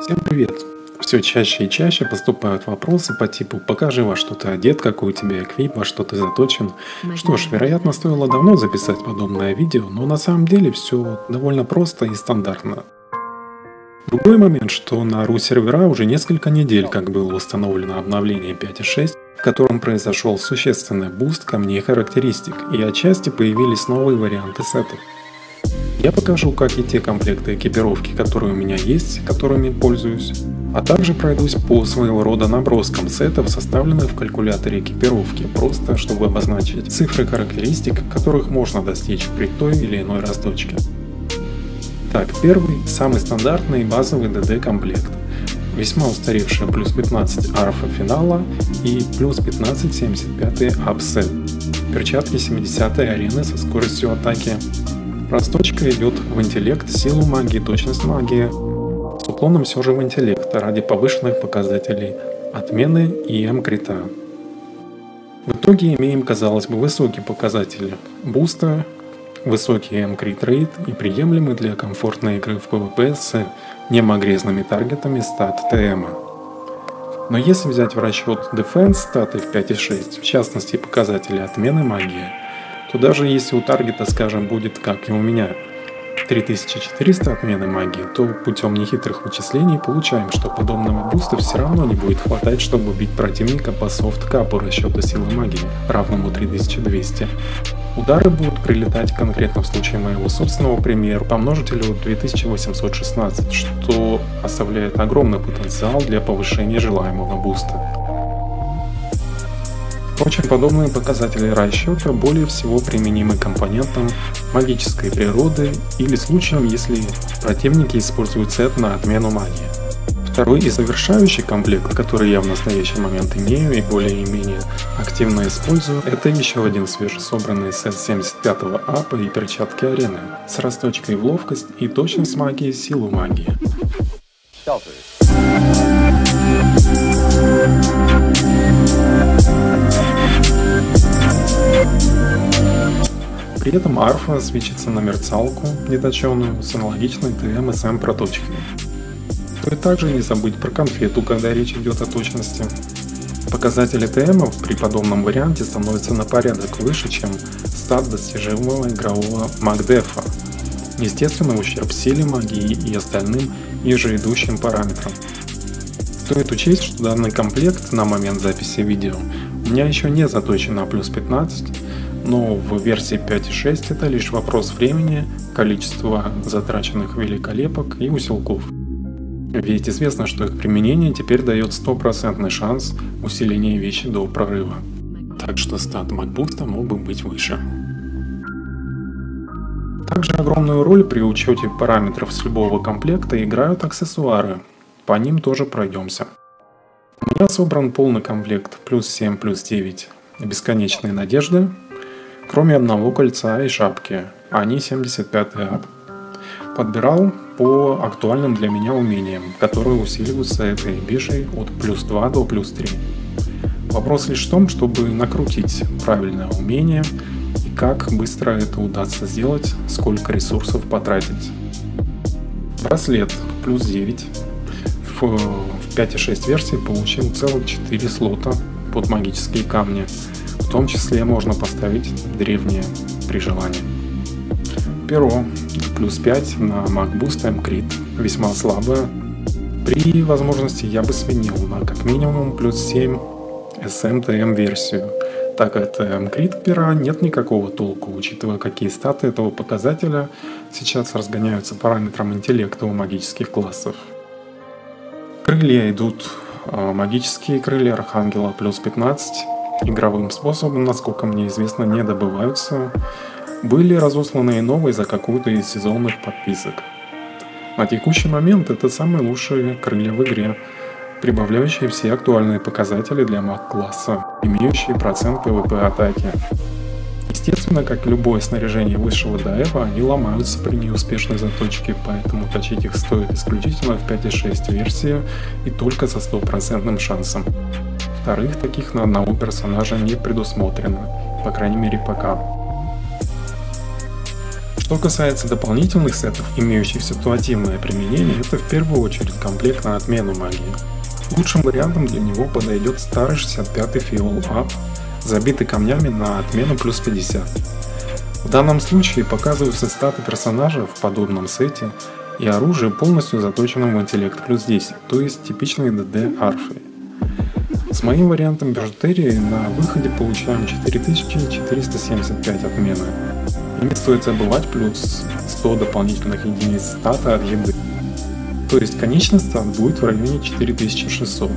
Всем привет! Все чаще и чаще поступают вопросы по типу «покажи, во что ты одет, какой у тебя эквип, во что ты заточен». Что ж, вероятно, стоило давно записать подобное видео, но на самом деле все довольно просто и стандартно. Другой момент, что на RU сервера уже несколько недель как было установлено обновление 5.6, в котором произошел существенный буст камней характеристик, и отчасти появились новые варианты сетов. Я покажу, как и те комплекты экипировки, которые у меня есть, которыми пользуюсь, а также пройдусь по своего рода наброскам сетов, составленных в калькуляторе экипировки, просто чтобы обозначить цифры характеристик, которых можно достичь при той или иной раздочке. Так, первый, самый стандартный базовый DD комплект. Весьма устаревший плюс 15 арфа финала и плюс 15 75 апсет. Перчатки 70 арены со скоростью атаки. Раздочка идет в интеллект, силу магии, точность магии, с уклоном все же в интеллект ради повышенных показателей отмены и М-крита. В итоге имеем, казалось бы, высокий показатель буста, высокий М-крит рейд и приемлемый для комфортной игры в PvP с немагрезными таргетами стат ТМ. Но если взять в расчет Defense статы в 5.6, в частности показатели отмены магии, то даже если у таргета, скажем, будет, как и у меня, 3400 отмены магии, то путем нехитрых вычислений получаем, что подобного буста все равно не будет хватать, чтобы бить противника по софт-капу расчета силы магии, равному 3200. Удары будут прилетать конкретно в случае моего собственного примера по множителю 2816, что оставляет огромный потенциал для повышения желаемого буста. Впрочем, подобные показатели расчета более всего применимы к компонентам магической природы или случаям, если противники используют сет на отмену магии. Второй и завершающий комплект, который я в настоящий момент имею и более-менее активно использую, это еще один свежесобранный сет 75-го апа и перчатки арены с расточкой в ловкость и точность магии, силу магии. При этом арфа свечится на мерцалку, неточенную, с аналогичной ТМ и СМ проточкой. Стоит также не забыть про конфету, когда речь идет о точности. Показатели ТМ при подобном варианте становятся на порядок выше, чем стат достижимого игрового магдефа. Естественный ущерб силе магии и остальным ниже идущим параметрам. Стоит учесть, что данный комплект на момент записи видео у меня еще не заточен на плюс 15, но в версии 5.6 это лишь вопрос времени, количества затраченных великолепок и усилков. Ведь известно, что их применение теперь дает 100% шанс усиления вещи до прорыва. Так что стат макбуста мог бы быть выше. Также огромную роль при учете параметров с любого комплекта играют аксессуары. По ним тоже пройдемся. У меня собран полный комплект плюс 7, плюс 9 бесконечной надежды, кроме одного кольца и шапки, они 75 ап. Подбирал по актуальным для меня умениям, которые усиливаются этой бишей от плюс 2 до плюс 3. Вопрос лишь в том, чтобы накрутить правильное умение и как быстро это удастся сделать, сколько ресурсов потратить. Браслет плюс 9. В 5.6 версии получил целых 4 слота под магические камни. В том числе можно поставить древние при желании. Перо плюс 5 на макбуст М-крит. Весьма слабое. При возможности я бы сменил на как минимум плюс 7 SMTM версию. Так как это М-крит пера нет никакого толку, учитывая какие статы этого показателя сейчас разгоняются параметром интеллекта у магических классов. Крылья идут магические крылья Архангела плюс 15. Игровым способом, насколько мне известно, не добываются. Были разосланы и новые за какую-то из сезонных подписок. На текущий момент это самые лучшие крылья в игре, прибавляющие все актуальные показатели для маг-класса, имеющие процент PvP атаки. Естественно, как любое снаряжение высшего ДФа, они ломаются при неуспешной заточке, поэтому точить их стоит исключительно в 5.6 версии и только со 100% шансом. Вторых таких на одного персонажа не предусмотрено, по крайней мере пока. Что касается дополнительных сетов, имеющих ситуативное применение, это в первую очередь комплект на отмену магии. Лучшим вариантом для него подойдет старый 65-й Фиол Ап, забитый камнями на отмену плюс 50. В данном случае показываются статы персонажа в подобном сете и оружие полностью заточенным в интеллект плюс 10, то есть типичной ДД арфой. С моим вариантом бижутерии на выходе получаем 4475 отмены. И не стоит забывать плюс 100 дополнительных единиц стата от еды. То есть конечный стат будет в районе 4600.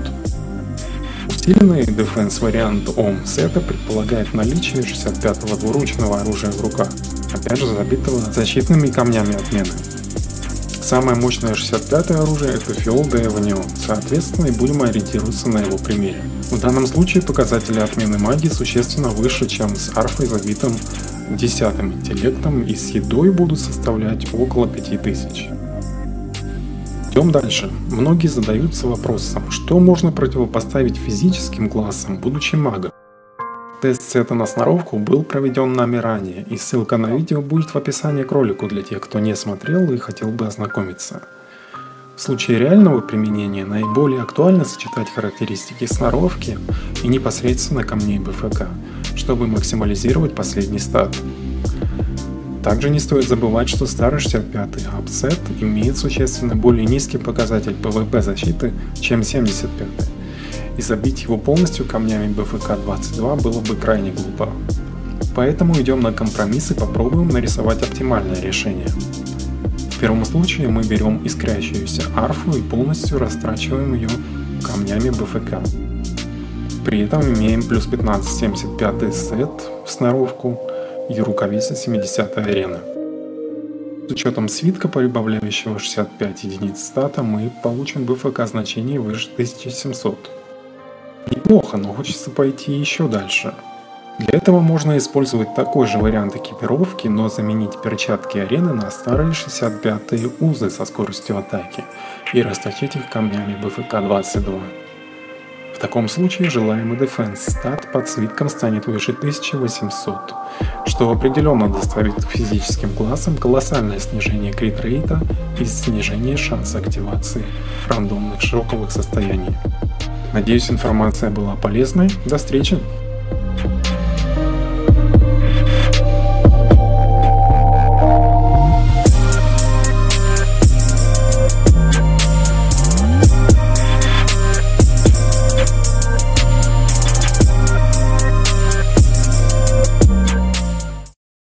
Усиленный дефенс вариант ОМ сета предполагает наличие 65-го двуручного оружия в руках, опять же забитого защитными камнями отмены. Самое мощное 65-е оружие это Фиол де Эванион, соответственно и будем ориентироваться на его примере. В данном случае показатели отмены магии существенно выше, чем с арфой забитым 10-м интеллектом и с едой будут составлять около 5000. Идем дальше. Многие задаются вопросом, что можно противопоставить физическим классам, будучи магом. Тест сета на сноровку был проведен нами ранее, и ссылка на видео будет в описании к ролику для тех, кто не смотрел и хотел бы ознакомиться. В случае реального применения наиболее актуально сочетать характеристики сноровки и непосредственно камней БФК, чтобы максимализировать последний стат. Также не стоит забывать, что старый 65-й апсет имеет существенно более низкий показатель ПВП защиты, чем 75-й, и забить его полностью камнями БФК-22 было бы крайне глупо. Поэтому идем на компромисс и попробуем нарисовать оптимальное решение. В первом случае мы берем искрящуюся арфу и полностью растрачиваем ее камнями БФК. При этом имеем плюс 15 75 сет в сноровку и рукавицы 70 арены. С учетом свитка, прибавляющего 65 единиц стата, мы получим БФК значение выше 1700. Неплохо, но хочется пойти еще дальше. Для этого можно использовать такой же вариант экипировки, но заменить перчатки арены на старые 65-е узы со скоростью атаки и расточить их камнями БФК-22. В таком случае желаемый дефенс стат под свитком станет выше 1800, что определенно доставит к физическим классам колоссальное снижение крит-рейта и снижение шанса активации рандомных шоковых состояний. Надеюсь, информация была полезной. До встречи!